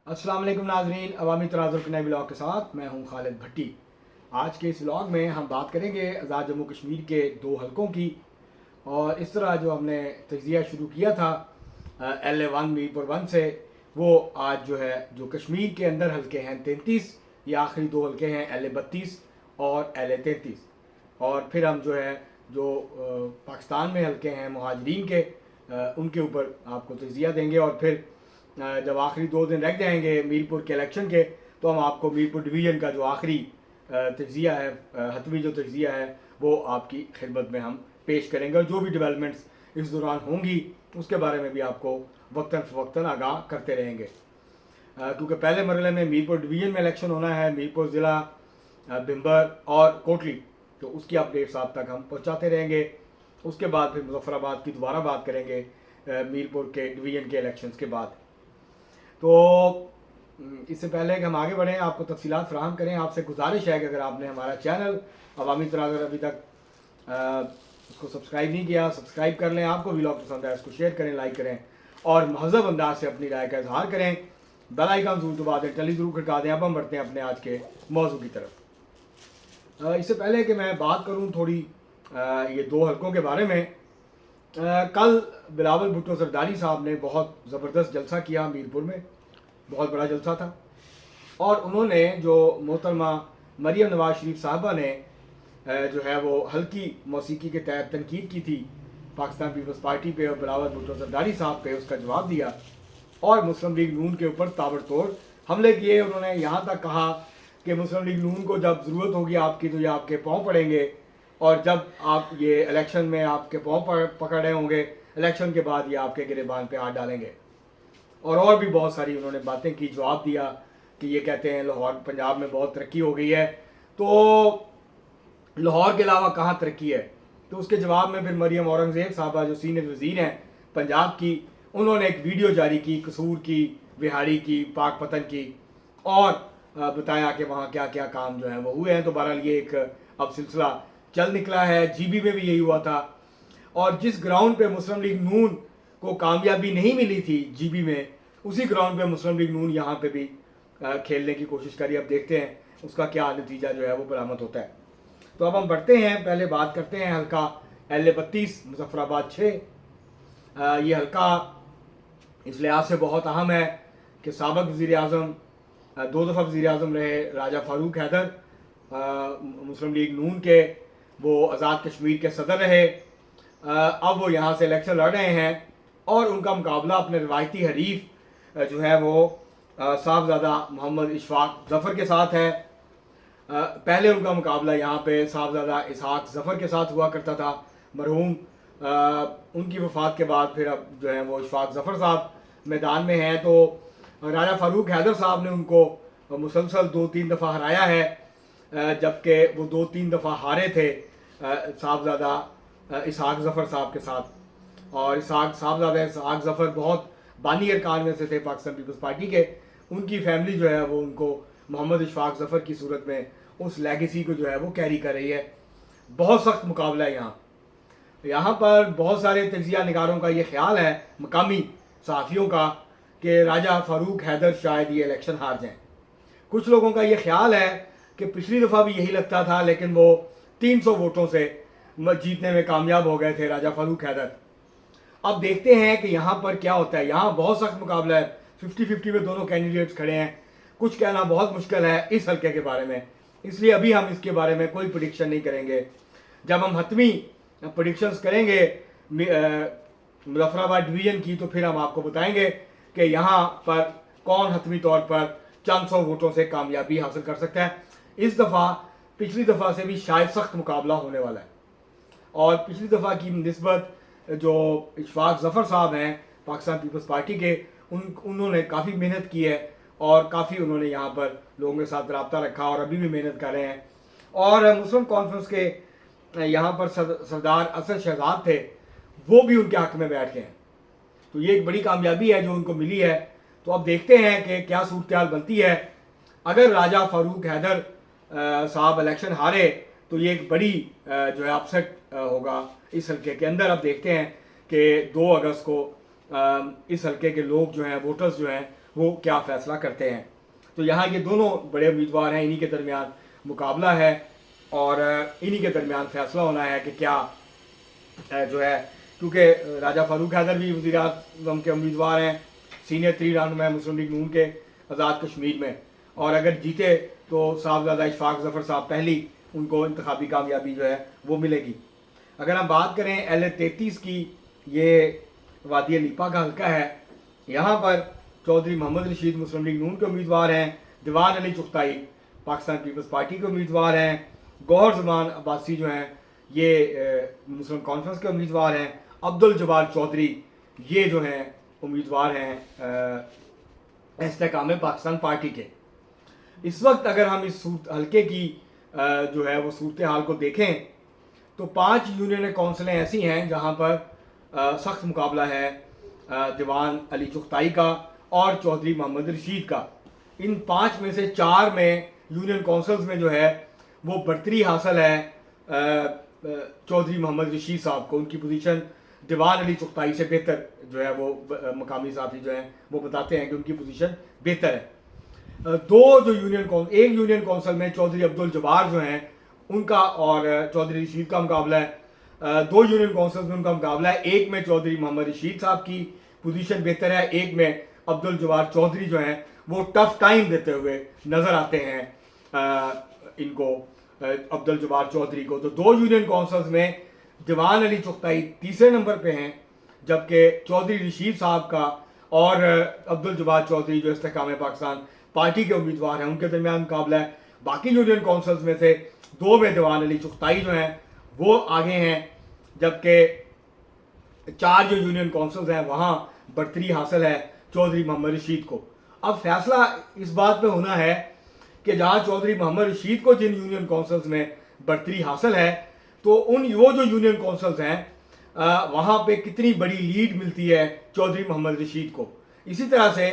अस्सलाम वालेकुम नाजरीन, अवामी तनाज़ुर के नए व्लॉग के साथ मैं हूं खालिद भट्टी। आज के इस व्लॉग में हम बात करेंगे आज़ाद जम्मू कश्मीर के दो हलकों की। और इस तरह जो हमने तजिया शुरू किया था LA1 मीरपुर 1 से, वो आज जो है जो कश्मीर के अंदर हलके हैं 33, ये आखिरी दो हलके हैं LA32 और LA33। और फिर हम जो है जो पाकिस्तान में हलके हैं मुहाजिरीन के, उनके ऊपर आपको तजिया देंगे। और फिर जब आखिरी 2 दिन रह जाएंगे मीरपुर के इलेक्शन के, तो हम आपको मीरपुर डिवीज़न का जो आखिरी तजिया है, हतमी जो तजिया है, वो आपकी खिदमत में हम पेश करेंगे। और जो भी डेवलपमेंट्स इस दौरान होंगी उसके बारे में भी आपको वक्तन फ़वक्तन आगाह करते रहेंगे। क्योंकि पहले मरहले में मीरपुर डिवीज़न में इलेक्शन होना है, मीरपुर ज़िला, बिम्बर और कोटली, तो उसकी अपडेट्स आप तक हम पहुँचाते रहेंगे। उसके बाद फिर मुजफ्फराबाद की दोबारा बात करेंगे मीरपुर के डिवीज़न के इलेक्शंस के बाद। तो इससे पहले कि हम आगे बढ़ें, आपको तफसीलात फ़राहम करें, आपसे गुजारिश है कि अगर आपने हमारा चैनल अवामी तनाज़ुर अभी तक उसको सब्सक्राइब नहीं किया, सब्सक्राइब कर लें। आपको व्लॉग पसंद है इसको शेयर करें, लाइक करें और महज़ब अंदाज से अपनी राय का इजहार करें। बेल आइकन ज़रूर दबा दें, टली ज़रूर खड़का दें। अब हम बढ़ते हैं अपने आज के मौजू की तरफ। इससे पहले कि मैं बात करूँ थोड़ी ये दो हलकों के बारे में, कल बिलावल भुट्टो सरदारी साहब ने बहुत ज़बरदस्त जलसा किया मीरपुर में, बहुत बड़ा जलसा था। और उन्होंने जो मोहतरमा मरियम नवाज शरीफ साहबा ने जो है वो हल्की मौसीकी के तहत तनकीद की थी पाकिस्तान पीपल्स पार्टी पे और बिलावल भुट्टो सरदारी साहब पे, उसका जवाब दिया और मुस्लिम लीग नून के ऊपर ताबड़तोड़ हमले किए। उन्होंने यहाँ तक कहा कि मुस्लिम लीग नून को जब ज़रूरत होगी आपकी तो ये आपके पाँव पड़ेंगे, और जब आप ये इलेक्शन में आपके पाँव पकड़ रहे होंगे, इलेक्शन के बाद ये आपके गिरेबान पे हाथ डालेंगे। और भी बहुत सारी उन्होंने बातें की, जवाब दिया कि ये कहते हैं लाहौर पंजाब में बहुत तरक्की हो गई है, तो लाहौर के अलावा कहाँ तरक्की है। तो उसके जवाब में फिर मरियम औरंगज़ेब साहबा जो सीनियर वज़ीर हैं पंजाब की, उन्होंने एक वीडियो जारी की कसूर की, बिहाड़ी की, पाकपतन की, और बताया कि वहाँ क्या क्या काम जो है वो हुए हैं। तो बहरहाल ये एक अब सिलसिला चल निकला है। GB में भी यही हुआ था। और जिस ग्राउंड पे मुस्लिम लीग नून को कामयाबी नहीं मिली थी GB में, उसी ग्राउंड पे मुस्लिम लीग नून यहाँ पे भी खेलने की कोशिश करी। अब देखते हैं उसका क्या नतीजा जो है वो बरामद होता है। तो अब हम बढ़ते हैं, पहले बात करते हैं हल्का LA32 मुजफ्फराबाद 6। ये हल्का इस लिहाज से बहुत अहम है कि साबिक़ वज़ीर आज़म 2 दफ़ा वज़ीर आज़म रहे राजा फारूक हैदर, मुस्लिम लीग नून के, वो आज़ाद कश्मीर के सदर रहे। अब वो यहाँ से इलेक्शन लड़ रहे हैं और उनका मुकाबला अपने रवायती हरीफ जो है वो साहबजादा मोहम्मद इशफाक ज़फ़र के साथ है। पहले उनका मुकाबला यहाँ पे साहबजादा इसहाक ज़फ़र के साथ हुआ करता था, मरहूम उनकी वफ़ात के बाद फिर अब जो है वो इशफाक ज़फ़र साहब मैदान में हैं। तो राजा फारूक हैदर साहब ने उनको मुसलसल 2-3 दफ़ा हराया है, जबकि वो 2-3 दफ़ा हारे थे साहबजादा इसहाक ज़फ़र साहब के साथ। और साहबजादा इसहाक ज़फ़र बहुत बानी अरकान में से थे पाकिस्तान पीपल्स पार्टी के। उनकी फैमिली जो है वो उनको मोहम्मद इशफाक ज़फ़र की सूरत में उस लेगेसी को जो है वो कैरी कर रही है। बहुत सख्त मुकाबला है यहाँ पर बहुत सारे तजिया निगारों का ये ख्याल है, मकामी सहाफ़ियों का, कि राजा फारूक हैदर शायद ये इलेक्शन हार जाएँ। कुछ लोगों का ये ख्याल है कि पिछली दफ़ा भी यही लगता था, लेकिन वो 300 वोटों से जीतने में कामयाब हो गए थे राजा फारूक हैदर। अब देखते हैं कि यहाँ पर क्या होता है। यहाँ बहुत सख्त मुकाबला है, 50-50 में दोनों कैंडिडेट्स खड़े हैं। कुछ कहना बहुत मुश्किल है इस हल्के के बारे में, इसलिए अभी हम इसके बारे में कोई प्रेडिक्शन नहीं करेंगे। जब हम हतमी प्रेडिक्शंस करेंगे मुजफ्फराबाद डिवीज़न की, तो फिर हम आपको बताएंगे कि यहाँ पर कौन हतमी तौर पर चंद सौ वोटों से कामयाबी हासिल कर सकता है। इस दफ़ा पिछली दफ़ा से भी शायद सख्त मुकाबला होने वाला है। और पिछली दफ़ा की निस्बत जो इशफाक ज़फ़र साहब हैं पाकिस्तान पीपल्स पार्टी के, उन्होंने काफ़ी मेहनत की है और काफ़ी उन्होंने यहाँ पर लोगों के साथ रब्ता रखा और अभी भी मेहनत कर रहे हैं। और मुस्लिम कॉन्फ्रेंस के यहाँ पर सरदार असद शहजाद थे, वो भी उनके हक़ में बैठ गए हैं। तो ये एक बड़ी कामयाबी है जो उनको मिली है। तो अब देखते हैं कि क्या सूरत बनती है। अगर राजा फारूक हैदर साहब इलेक्शन हारे तो ये एक बड़ी जो है अपसेट होगा इस हल्के के अंदर। अब देखते हैं कि 2 अगस्त को इस हल्के के लोग जो हैं, वोटर्स जो हैं, وہ کیا فیصلہ کرتے ہیں. تو یہاں یہ دونوں بڑے امیدوار ہیں, انہی کے درمیان مقابلہ ہے اور انہی کے درمیان فیصلہ ہونا ہے کہ کیا جو ہے, کیونکہ راجہ فاروق حیدر بھی وزیر اعظم کے امیدوار ہیں, سینئر 3 رہنما مسلم لیگ نون کے آزاد کشمیر میں, اور اگر جیتے تو صاحبزادہ اشفاق ظفر صاحب پہلی ان کو انتخابی کامیابی جو ہے وہ ملے گی. اگر ہم بات کریں LA-33 کی, یہ وادی لیپا کا حلقہ ہے. یہاں پر چودھری محمد رشید مسلم لیگ نون کے امیدوار ہیں, دیوان علی چغتائی پاکستان پیپلز پارٹی کے امیدوار ہیں, گوہر زمان عباسی جو ہیں یہ مسلم کانفرنس کے امیدوار ہیں, عبدالجبار چودھری یہ جو ہیں امیدوار ہیں استحکام پاکستان پارٹی کے. اس وقت اگر ہم اس حلقے کی جو ہے وہ صورتحال کو دیکھیں تو 5 یونین کونسلیں ایسی ہیں جہاں پر سخت مقابلہ ہے دیوان علی چغتائی کا اور چودھری محمد رشید کا. ان 5 میں سے 4 میں یونین کونسلز میں جو ہے وہ برتری حاصل ہے چودھری محمد رشید صاحب کو. ان کی پوزیشن دیوان علی چغتائی سے بہتر جو ہے وہ مقامی صحافی جو ہیں وہ بتاتے ہیں کہ ان کی پوزیشن بہتر ہے. ایک یونین کونسل میں چودھری عبدالجبار جو ہیں ان کا اور چودھری رشید کا مقابلہ ہے. 2 یونین کونسلز میں ان کا مقابلہ ہے. ایک میں چودھری محمد رشید صاحب کی پوزیشن بہتر ہے, ایک میں عبدالجبار چودھری جو ہیں وہ ٹف ٹائم دیتے ہوئے نظر آتے ہیں ان کو, عبدالجبار چودھری کو. تو 2 یونین کونسلز میں دیوان علی چغتائی تیسرے نمبر پہ ہیں, جبکہ چودھری رشید صاحب کا اور عبدالجبار چودھری جو استحکام پاکستان پارٹی کے امیدوار ہیں ان کے درمیان مقابلہ ہے. باقی یونین کونسلز میں سے 2 میں دیوان علی چغتائی جو ہیں وہ آگے ہیں, جبکہ 4 جو یونین کونسلز ہیں وہاں برتری حاصل ہے چودھری محمد رشید کو. اب فیصلہ اس بات پہ ہونا ہے کہ جہاں چودھری محمد رشید کو جن یونین کونسلز میں برتری حاصل ہے تو وہ جو یونین کونسلز ہیں وہاں پہ کتنی بڑی لیڈ ملتی ہے چودھری محمد رشید کو. اسی طرح سے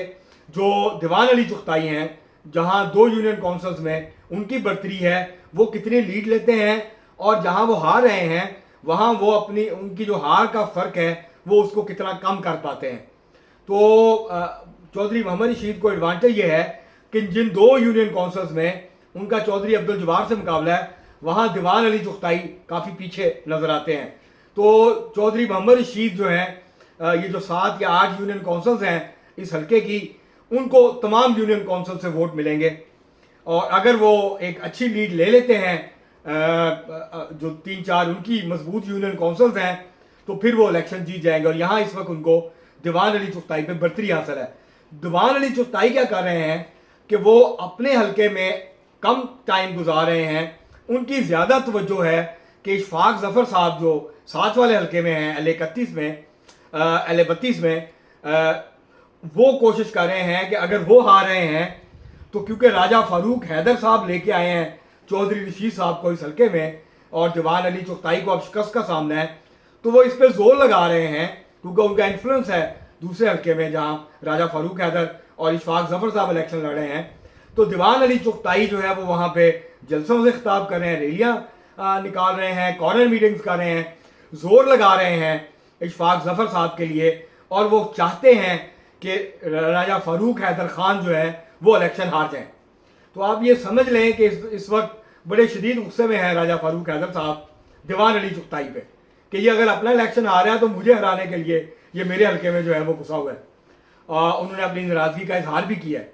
جو دیوان علی چغتائی ہیں جہاں 2 یونین کونسلز میں ان کی برتری ہے وہ کتنی لیڈ لیتے ہیں, اور جہاں وہ ہار رہے ہیں وہاں وہ ان کی جو ہار کا فرق ہے وہ اس کو کتنا کم کر پاتے ہیں. تو چودھری محمد رشید کو ایڈوانٹیج یہ ہے کہ جن 2 یونین کونسلز میں ان کا چودھری عبدالجبار سے مقابلہ ہے وہاں دیوان علی چغتائی کافی پیچھے نظر آتے ہیں. تو چودھری محمد رشید جو ہیں یہ جو 7 یا 8 یونین کونسلز ہیں اس حلقے کی, ان کو تمام یونین کونسل سے ووٹ ملیں گے, اور اگر وہ ایک اچھی لیڈ لے لیتے ہیں جو 3-4 ان کی مضبوط یونین کونسلز ہیں تو پھر وہ الیکشن جیت جائیں گے. اور یہاں اس وقت ان کو دیوان علی چغتائی پہ برتری حاصل ہے. دیوان علی چغتائی کیا کر رہے ہیں کہ وہ اپنے حلقے میں کم ٹائم گزار رہے ہیں, ان کی زیادہ توجہ ہے کہ اشفاق ظفر صاحب جو 7 والے حلقے میں ہیں LA-32 میں وہ کوشش کر رہے ہیں کہ اگر وہ ہار رہے ہیں تو کیونکہ راجہ فاروق حیدر صاحب لے کے آئے ہیں چودھری رشید صاحب کو اس حلقے میں اور دیوان علی چغتائی کو اب شکست کا سامنا ہے, تو وہ اس پہ زور لگا رہے ہیں کیونکہ ان کا انفلوئنس ہے دوسرے حلقے میں جہاں راجہ فاروق حیدر اور اشفاق ظفر صاحب الیکشن لڑ رہے ہیں. تو دیوان علی چغتائی جو ہے وہ وہاں پہ جلسوں سے خطاب کر رہے ہیں, ریلیاں نکال رہے ہیں, کارنر میٹنگز کر رہے ہیں, زور لگا رہے ہیں اشفاق ظفر صاحب کے لیے, اور وہ چاہتے ہیں کہ راجہ فاروق حیدر خان جو ہے وہ الیکشن ہار جائیں. تو آپ یہ سمجھ لیں کہ اس وقت بڑے شدید غصے میں ہیں راجہ فاروق حیدر صاحب دیوان علی چغتائی پہ کہ یہ اگر اپنا الیکشن ہار رہا ہے تو مجھے ہرانے کے لیے یہ میرے حلقے میں جو ہے وہ گھسا ہوا ہے. انہوں نے اپنی ناراضگی کا اظہار بھی کیا ہے.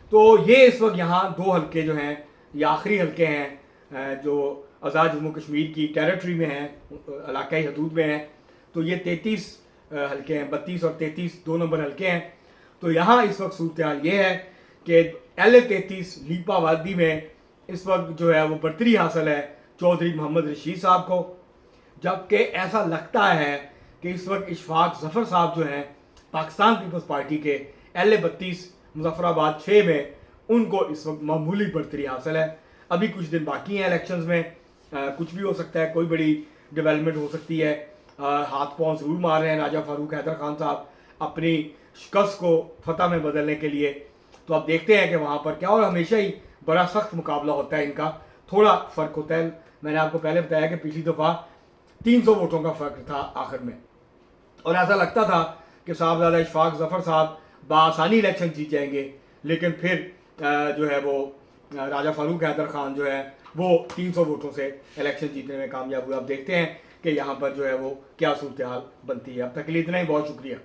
تو یہ اس وقت یہاں 2 حلقے جو ہیں یہ آخری حلقے ہیں جو آزاد جموں کشمیر کی ٹیریٹری میں ہیں, علاقائی حدود میں ہیں. تو یہ 33 حلقے ہیں, 32 اور 33 2 نمبر حلقے ہیں. تو یہاں اس وقت صورتحال یہ ہے کہ LA-33 لیپا وادی میں اس وقت جو ہے وہ برتری حاصل ہے چودھری محمد رشید صاحب کو, جبکہ ایسا لگتا ہے کہ اس وقت اشفاق ظفر صاحب جو ہیں پاکستان پیپلز پارٹی کے LA-32 مظفر آباد 6 میں ان کو اس وقت معمولی برتری حاصل ہے. ابھی کچھ دن باقی ہیں الیکشنز میں, کچھ بھی ہو سکتا ہے, کوئی بڑی ڈیولپمنٹ ہو سکتی ہے. ہاتھ پاؤں ضرور مار رہے ہیں راجہ فاروق حیدر خان صاحب اپنی شکست کو فتح میں بدلنے کے لیے. تو اب دیکھتے ہیں کہ وہاں پر کیا, اور ہمیشہ ہی بڑا سخت مقابلہ ہوتا ہے ان کا, تھوڑا فرق ہوتا ہے. میں نے آپ کو پہلے بتایا کہ پچھلی دفعہ 300 ووٹوں کا فرق تھا آخر میں, اور ایسا لگتا تھا کہ صاحبزادہ اشفاق ظفر صاحب بآسانی الیکشن جیت جائیں گے، لیکن پھر جو ہے وہ راجہ فاروق حیدر خان جو ہے وہ 300 ووٹوں سے الیکشن جیتنے میں کامیاب ہوئے۔ اب دیکھتے ہیں کہ یہاں پر جو ہے وہ کیا صورتحال بنتی ہے۔ اب تک کے لیے اتنا ہی، بہت شکریہ۔